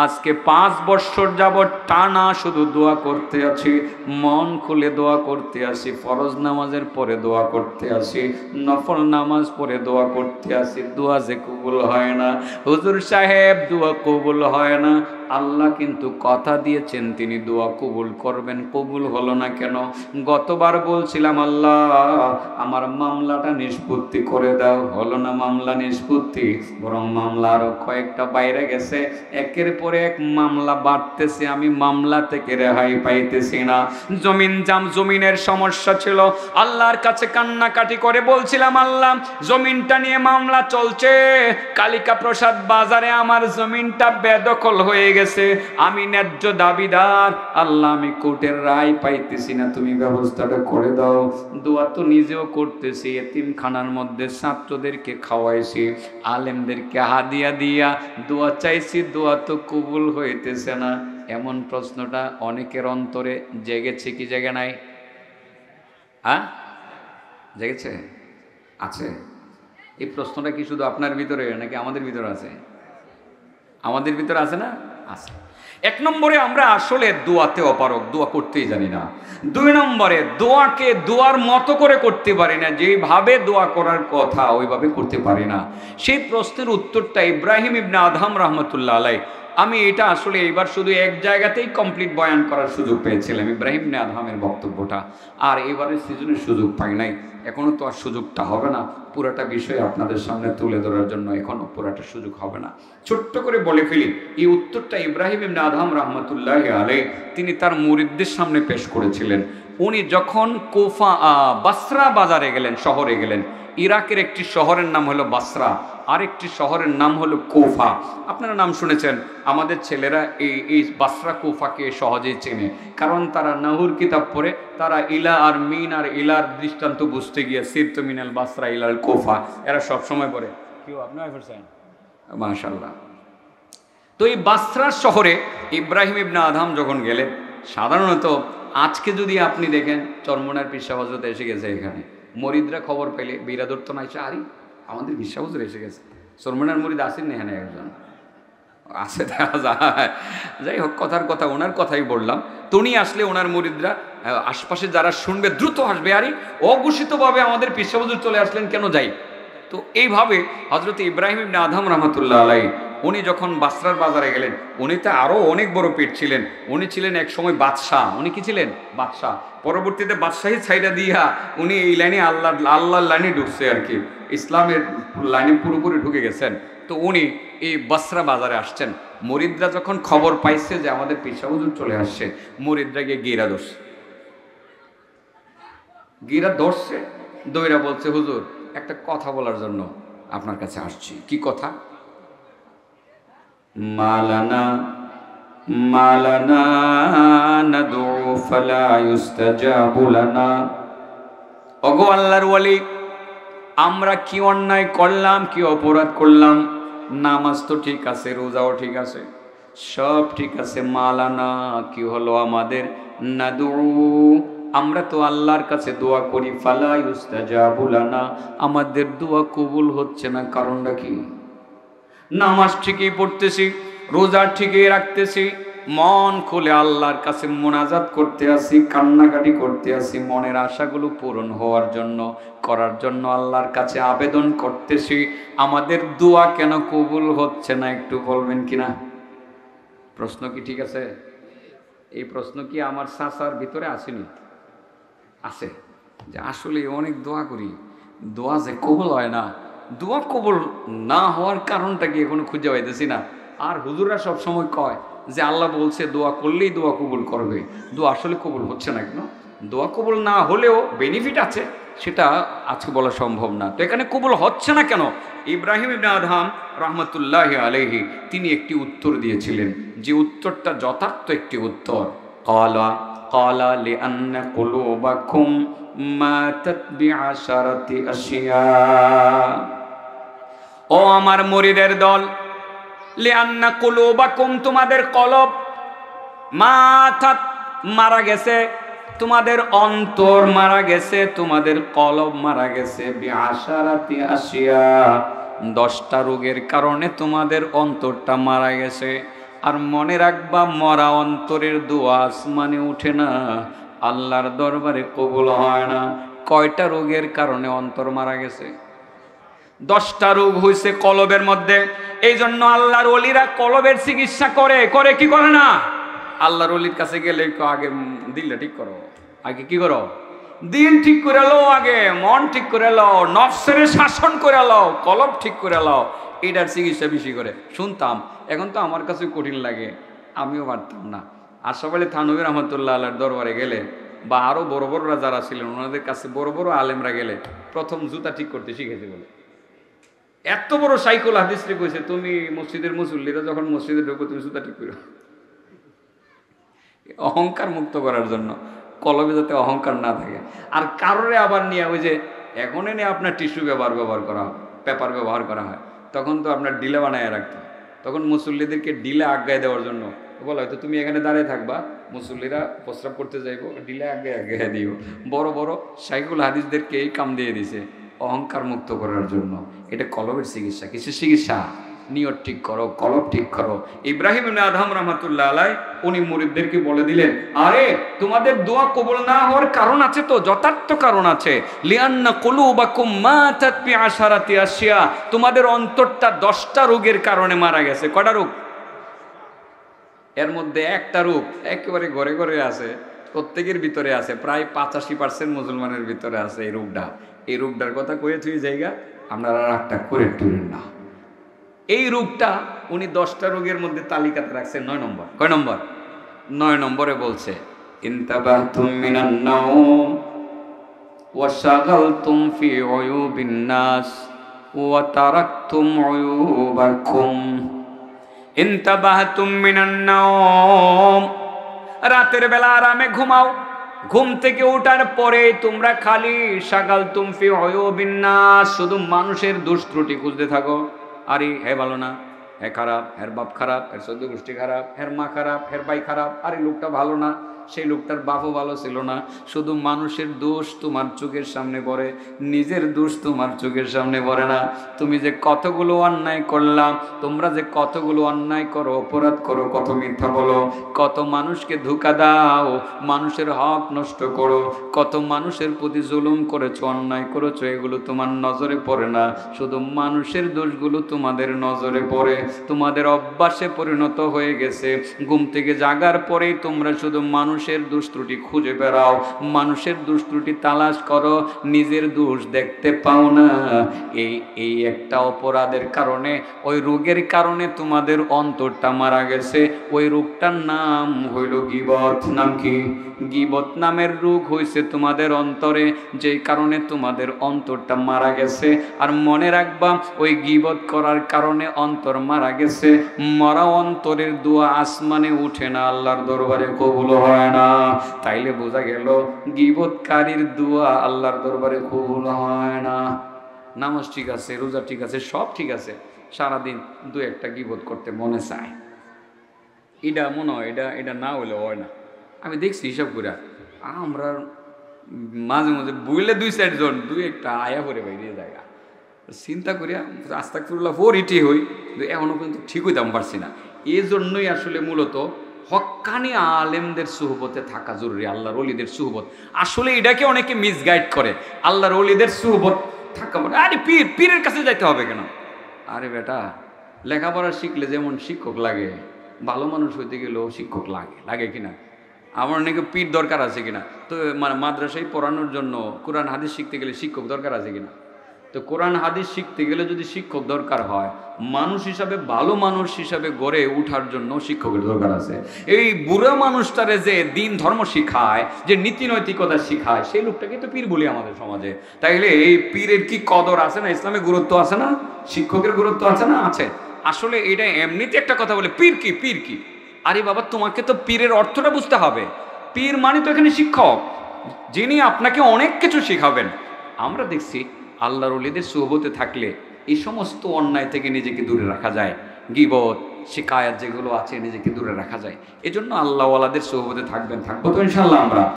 আজকে 5 বছর যাবৎ টানা শুধু দোয়া করতে আছি, মন খুলে দোয়া করতে আসি, ফরজ নামাজের পরে দোয়া করতে আসি, নফল নামাজ পড়ে দোয়া করতে আসি, দোয়া যে কবুল হয় না। হুজুর সাহেব, দোয়া কবুল হয় না। আল্লাহ কিন্তু কথা দিয়েছেন তিনি দোয়া কবুল করবেন, কবুল হলো না কেন? গতবার বলছিলাম আল্লাহ আমার মামলাটা নিষ্পত্তি করে দাও, হলো না মামলা নিষ্পত্তি, বরং মামলা আরো কয়েকটা বাইরে গেছে, একের পরে এক মামলা বাড়তেছে, আমি মামলা থেকে রেহাই পাইতেছি না। জমিনের সমস্যা ছিল, আল্লাহর কাছে কান্নাকাটি করে বলছিলাম আল্লাহ জমিনটা নিয়ে মামলা চলছে, কালিকা প্রসাদ বাজারে আমার জমিনটা বেদখল হয়ে গেছে, আমি ন্যায্য দাবিদার, আল্লাহ আমি কোর্টের রায় পাইতেছি না, তুমি ব্যবস্থাটা করে দাও। দোয়া তো নিজেও করতেছি, এতিমখানার মধ্যে ছাত্রদেরকে খাওয়াইছি, আলেমদেরকে হাদিয়া দিয়া দোয়া চাইছি, দোয়া তো কবুল হইতেছে না। এমন প্রশ্নটা অনেকের অন্তরে জেগেছে কি জেগে নাই? হ্যাঁ, জেগেছে, আছে। এই প্রশ্নটা কি শুধু আপনার ভিতরে নাকি আমাদের ভিতরে আছে? আমাদের ভিতরে আছে না? আছে। 1 নম্বরে আমরা আসলে দোয়াতে অপারগ, দোয়া করতেই জানি না। 2 নম্বরে দোয়াকে দোয়ার মতো করে করতে পারি না, যেইভাবে দোয়া করার কথা ওইভাবে করতে পারি না। সেই প্রশ্নের উত্তরটা ইব্রাহিম ইবনে আদহাম রহমতুল্লাহ আলাই, আমি এটা আসলে এইবার শুধু এক জায়গাতেই কমপ্লিট বয়ান করার সুযোগ পেয়েছিলাম, ইব্রাহিম ইবনে আদহামের বক্তব্যটা, আর এবারের সিজনের সুযোগ পাই নাই। এখনো তো আর সুযোগটা হবে না, পুরাটা বিষয় আপনাদের সামনে তুলে ধরার জন্য এখনো পুরাটা সুযোগ হবে না। ছোট্ট করে বলে ফেলি, এই উত্তরটা ইব্রাহিম ইবনে আদহাম রহমতুল্লাহ আলাই তিনি তার মুরিদদের সামনে পেশ করেছিলেন। উনি যখন বাসরা বাজারে গেলেন, শহরে গেলেন, ইরাকের একটি শহরের নাম হলো বাসরা, আরেকটি শহরের নাম হলো কুফা। আপনারা নাম শুনেছেন, আমাদের ছেলেরা এই বাসরা কুফাকে সহজেই চেনে, কারণ তারা নাহুর কিতাব পড়ে, তারা ইলা আর মিন আর ইলার দৃষ্টান্ত বুঝতে গিয়ে সিরতু মিনাল বাসরা ইলাল কুফা এরা সব সময় পড়ে। কেউ আপনারা পড়ছেন? মাশাআল্লাহ। তো এই বাসরা শহরে ইব্রাহিম ইবনে আদহাম যখন গেলেন, সাধারণত আজকে যদি আপনি দেখেন চরমনার পীর সাহেব হযরত এসে গেছে, এখানে মরিদরা খবর পেলে বিরা ধরতো না, এসে আরে আমাদের পীর সাহেব হযরত এসে গেছে। চরমনার মরিদ আসেন না এখানে একজন আছে, দেখা যায়। যাই হোক, কথার কথা ওনার কথাই বললাম। তো উনি আসলে ওনার মরিদরা আশপাশে যারা শুনবে দ্রুত আসবে, আরে অঘোষিতভাবে আমাদের পীর সাহেব হুজুর চলে আসলেন, কেন যাই। তো এইভাবে হযরত ইব্রাহিম ইবনে আদহাম রহমতুল্লাহ আলাইহি উনি যখন বাসরার বাজারে গেলেন, উনি তো আরও অনেক বড় পীর ছিলেন, উনি ছিলেন এক সময় বাদশাহ। উনি কি ছিলেন? বাদশাহ। পরবর্তীতে বাদশাহী ছাইড়া দিয়া উনি এই লাইনে আল্লাহর লাইনে ঢুকছে আর কি, ইসলামের লাইনে পুরোপুরি ঢুকে গেছেন। তো উনি এই বাসরা বাজারে আসছেন, মুরিদরা যখন খবর পাইছে যে আমাদের পীর সাহেব হুজুর চলে আসছে, মুরিদরা গিয়ে গিরা ধরছে, দইরা বলছে হুজুর একটা কথা বলার জন্য আপনার কাছে আসছি। কি কথা? মালানা নাদউ ফালা ইউস্তাজাবু লানা। ওগো আল্লাহর ওয়ালি, আমরা কি অন্যায় করলাম, কি অপরাধ করলাম? নামাজ তো ঠিক আছে, রোজাও ঠিক আছে, সব ঠিক আছে, মালানা কি হলো আমাদের? নাদউ, আমরা তো আল্লাহর কাছে দোয়া করি, ফালা ইউস্তাজাবু লানা, আমাদের দোয়া কবুল হচ্ছে না। কারণটা কি? নামাজ ঠিকই পড়তেছি, রোজা ঠিকই রাখতেছি, মন খুলে আল্লাহর কাছে মোনাজাত করতে আসি, কান্নাকাটি করতে আসি, মনের আশাগুলো পূরণ হওয়ার জন্য, করার জন্য আল্লাহর কাছে আবেদন করতেছি, আমাদের দোয়া কেন কবুল হচ্ছে না? একটু বলবেন কিনা? প্রশ্ন কি ঠিক আছে? এই প্রশ্ন কি আমার সাসার ভিতরে আসেনি? আছে, যে আসলে অনেক দোয়া করি, দোয়া যে কবুল হয় না। দোয়া কবুল না হওয়ার কারণটা কি এখনো খুঁজে পাইতেছি না। আর হুজুররা সবসময় কয় যে আল্লাহ বলছে দোয়া করলেই দোয়া কবুল করবে, দোয়া আসলে কবুল হচ্ছে না কেন? দোয়া কবুল না হলেও বেনিফিট আছে, সেটা আজকে বলা সম্ভব না। তো এখানে কবুল হচ্ছে না কেন? ইব্রাহিম ইবনে আদহাম রহমতুল্লাহ আলাইহি তিনি একটি উত্তর দিয়েছিলেন, যে উত্তরটা যথার্থ একটি উত্তর। ক্বালা লিআন্না কুলুবাকুম মাতাত বিআশারাতি আশিয়া। ও আমার মুরিদের দল, লিআন্না কুলুবাকুম, তোমাদের কলব, মাতাত মারা গেছে, তোমাদের অন্তর মারা গেছে, তোমাদের কলব মারা গেছে, বিআশারাতি আশিয়া, 10টা রোগের কারণে তোমাদের অন্তরটা মারা গেছে। আর মনে রাখবা মরা অন্তরের দোয়া আসমানে উঠে না, আল্লাহর দরবারে কবুল হয় না। কয়টা রোগের কারণে অন্তর মারা গেছে? 10টা রোগ হয়েছে কলবের মধ্যে। এই জন্য আল্লাহর ওলিরা কলবের চিকিৎসা করে, করে কি করে না? আল্লাহর ওলির কাছে গেলে আগে দিলটা ঠিক করো, আগে কি করো? দিল ঠিক করে লও, আগে মন ঠিক করে লও, নফসের শাসন করে লও, কলব ঠিক করে লও। এটার চিকিৎসা বেশি করে শুনতাম, এখন তো আমার কাছে কঠিন লাগে, আমিও পারতাম না। আশরাফ আলী থানভী রহমতুল্লাহ আলাইহির দরবারে গেলে বা আরো বড় বড়রা যারা ছিলেন ওনাদের কাছে, বড় বড় আলেমরা গেলে প্রথম জুতা ঠিক করতে শিখেছে বলে। এত বড় সাইকুল হাদিস রে কইছে, তুমি মসজিদের মুসল্লিরা যখন মসজিদে ঢুকো তুমি জুতা ঠিক করো। অহংকার মুক্ত করার জন্য, কলবে যাতে অহংকার না থাকে। আর কারোরে আবার নিয়ে ওই যে এখন এনে আপনার টিস্যু ব্যবহার করা হয়, পেপার ব্যবহার করা হয়, তখন তো আপনার ডিলে বানায় রাখতো। তখন মুসল্লিদেরকে ডিলে আজ্ঞায় দেওয়ার জন্য বলা হয়তো তুমি এখানে দাঁড়িয়ে থাকবা, মুসল্লিরা প্রস্রাব করতে যাইবো, ডিলে আজ্ঞায় দিও। বড় বড় সাইকুল হাদিসদেরকে এই কাম দিয়ে দিছে অহংকার মুক্ত করার জন্য। এটা কলবের চিকিৎসা। কিসের চিকিৎসা? নিয়ত ঠিক করো, কলব ঠিক করো। ইব্রাহিম ইবনে আদহাম রাহমাতুল্লাহ আলাইহি উনি মুরিদদেরকে বলে দিলেন, আরে তোমাদের দোয়া কবুল না হওয়ার কারণ আছে তো, যথার্থ কারণ আছে। লিআন্না কুলুবাকুম মাতাত বিআশারাতি আশিয়া, তোমাদের অন্তরটা 10টা রোগের কারণে মারা গেছে। কয়টা রোগ? এর মধ্যে একটা রোগ একেবারে ঘরে ঘরে আছে, প্রত্যেকের ভিতরে আছে, প্রায় 85% মুসলমানের ভিতরে আছে এই রোগটা। এই রোগটার কথা কয়ে তুই জায়গা আপনারা রাগটা করে তুলেন না। এই রোগটা উনি 10টা রোগের মধ্যে তালিকাতে রাখছেন 9 নম্বর। কয় নম্বর? 9 নম্বরে বলছে, ইনতাবাহতুম মিনান নাওম ওয়া শাগালতুম ফি উয়ুবিন নাস ওয়া তারাকতুম উয়ুবাকুম। ইনতাবাহতুম মিনান নাওম, রাতের বেলা আরামে ঘুমাও, ঘুম থেকে ওঠার পরে তোমরা খালি শাগালতুম ফি উয়ুবিন নাস, শুধু মানুষের দোষ ত্রুটি খুঁজতে থাকো। আরে হে ভালো না, হে খারাপ, হের বাপ খারাপ, হের চোদ্দ গোষ্ঠী খারাপ, হের মা খারাপ, হের ভাই খারাপ, আরে লোকটা ভালো না, সেই লোকটার বাপও ভালো ছিল না। শুধু মানুষের দোষ তোমার চোখের সামনে পড়ে, নিজের দোষ তোমার চোখের সামনে পড়ে না। তুমি যে কতগুলো অন্যায় করলাম, তোমরা যে কতগুলো অন্যায় করো, অপরাধ করো, কত মিথ্যা বলো, কত মানুষকে ধোঁকা দাও, মানুষের হক নষ্ট করো, কত মানুষের প্রতি জুলুম করেছো, অন্যায় করেছো, এগুলো তোমার নজরে পড়ে না। শুধু মানুষের দোষগুলো তোমাদের নজরে পড়ে, তোমাদের অভ্যাসে পরিণত হয়ে গেছে। ঘুম থেকে জাগার পরেই তোমরা শুধু মানুষের দোষ ত্রুটি খুঁজে বেড়াও, মানুষের দোষ ত্রুটি তালাশ করো, নিজের দোষ দেখতে পাও না। এই একটা অপরাধের কারণে, ওই রোগের কারণে তোমাদের অন্তরটা মারা গেছে। ওই রোগটার নাম হইল গীবত। নাম কি? গীবত নামের রোগ হয়েছে তোমাদের অন্তরে, যেই কারণে তোমাদের অন্তরটা মারা গেছে। আর মনে রাখবা, ওই গীবত করার কারণে অন্তর মারা গেছে। মরা অন্তরের দোয়া আসমানে উঠে না, আল্লাহর দরবারে কবুল হয় না। তাইলে বোঝা গেল গীবতকারীর দোয়া আল্লাহর দরবারে কবুল হয় না। নামাজ ঠিক আছে, রোজা ঠিক আছে, সব ঠিক আছে, সারাদিন 2-1টা গীবত করতে মনে চায়, এটা মনে হয় এটা না হলে হয় না। আমি দেখছি হিসাব করে, আমরা মাঝে মাঝে বুঝলে 2-4 জন 2-1টা আয়া করে বাইরে জায়গা চিন্তা করিয়া আস্তাগফিরুল্লাহ পড়িটি হই, এখনো কিন্তু ঠিক হইতাম পারছি না। এই জন্যই আসলে মূলত হক্কানি আলেমদের সুহবতে থাকা জরুরি, আল্লাহর ওলিদের সুহবত। আসলে এটাকে অনেকে মিসগাইড করে, আল্লাহর ওলিদের সুহবত থাকা মানে আরে পীরের কাছে যাইতে হবে কেন? আরে বেটা, লেখাপড়া শিখলে যেমন শিক্ষক লাগে, ভালো মানুষ হইতে গেলেও শিক্ষক লাগে কিনা? আমার নাকি পীর দরকার আছে কিনা? তো মানে মাদ্রাসায় পড়ানোর জন্য কোরআন হাদিস শিখতে গেলে শিক্ষক দরকার আছে কিনা? তো কোরআন হাদিস শিখতে গেলে যদি শিক্ষক দরকার হয়, মানুষ হিসাবে ভালো মানুষ হিসাবে গড়ে উঠার জন্য শিক্ষকের দরকার আছে। এই বুড়া মানুষটারে যে দিন ধর্ম শিখায়, যে নীতি নৈতিকতা শিখায়, সেই লোকটাকে তো পীর বলি আমাদের সমাজে। তাইলে এই পীরের কি কদর আছে না? ইসলামে গুরুত্ব আছে না? শিক্ষকের গুরুত্ব আছে না? আছে। আসলে এটা এমনিতে একটা কথা বলে পীর কি। আরে বাবা, তোমাকে তো পীরের অর্থটা বুঝতে হবে। পীর মানে তো এখানে শিক্ষক, যিনি আপনাকে অনেক কিছু শেখাবেন। আমরা দেখছি আল্লাহর ওলিদের সুহবতে থাকলে এই সমস্ত অন্যায় থেকে নিজেকে দূরে রাখা যায়, গীবত শিকায়াত যেগুলো আছে নিজেকে দূরে রাখা যায়। এজন্য আল্লাহওয়ালাদের সুহবতে থাকবো তো ইনশাআল্লাহ আমরা।